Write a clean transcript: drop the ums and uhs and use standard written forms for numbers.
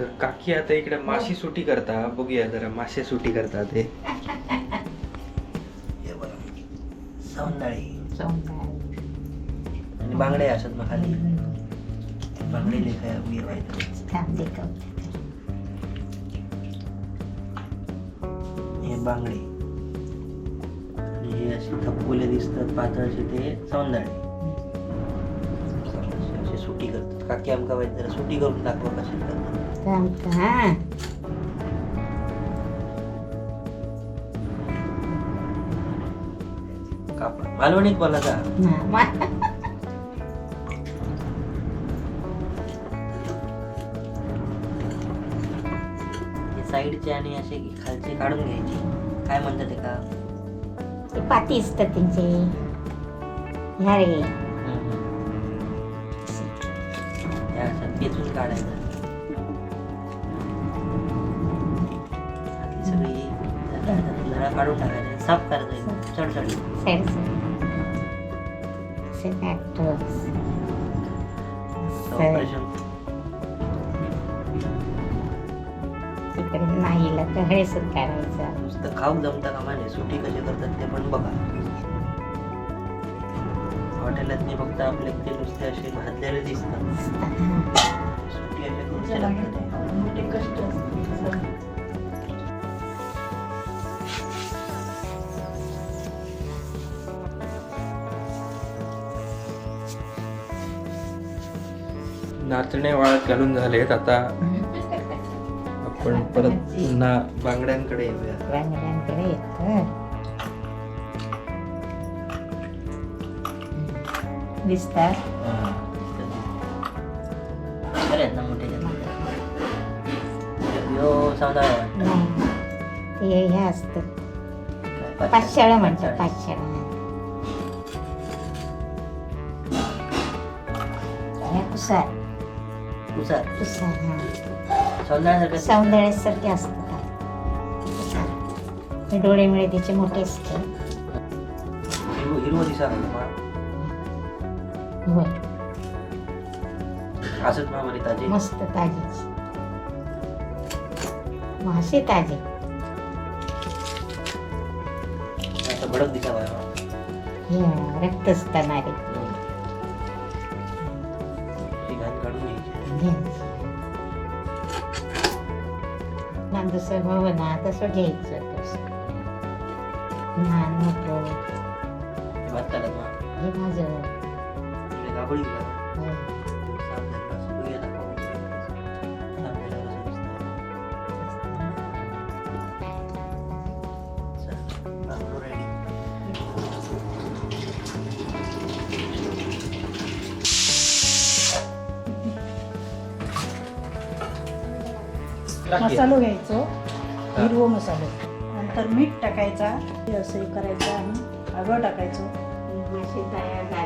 तर काकी आता इकडे माशी सुटी करता, बघूया जरा मासे सुटी करतात ते. हे बघा सौंदाळी सौंदर्य. आणि बांगडे असतात मग खाली बांगडे लिखाय थांब देखवते. हे बांगडे आणि हे असे थप्पुले दिसतात पातळचे ते सौंदाळे. असे सुटी करतात काकी आमका वाईट जरा सुटी करून दाखवा कशी करतात. थांब हा. कापड मालवणीत बोला का साईडचे आणि असे खालचे काढून घ्यायचे. काय म्हणतात ते का ते पाती असतात त्यांचे. ह्या रे त्या असं पेचून काढायचं. आतली सगळी झळा काढून टाकायचं साफ करायचं चढचढ. तिकडे नाहीला तर हळेसर काढायचं. नुसतं खाऊन जमता कामा नाही. सुटी कशी करतात ते पण बघा. हॉटेलात मी फक्त आपले ते नुसते असे भाजलेले दिसतात. सुटी अशा करूचे लागतात. मोठे कष्ट असतात. नाचणे वाळत घालून झालेत. आता आपण परत पुन्हा बांगड्यांकडे येऊया. बांगड्यांकडे येतं. दिसतात. बरे आहेत ना मोठे यो सौंदर्य वाटतं. ते हे असतं पाचशाळा म्हणतात. पाचशाळा कुसार. कुसार कुसार हा सौंदर्यासारखं सौंदर्यासारखे असतात. ते डोळे मिळे त्याचे मोठे असते. हिरवं दिसा होय असंच मामारी ताजे मस्त ताजे मासे ताजे. असं भडक दिसा हे रक्त असतानारे घाण काढून घ्यायची. दुसरं भाव ना तसं घ्यायचं. लहान मोठं भात टाकत मग हे माझं गाबळी साफ झालं असं बघूया दाखवा. साफ झाल्यावर असं दिसतं. चल, बांगडो ready. मसालो घ्यायचो हिरवो मसालो नंतर मीठ टाकायचा हे असं करायचं आणि आगळ टाकायचं. मासे तयार झाले.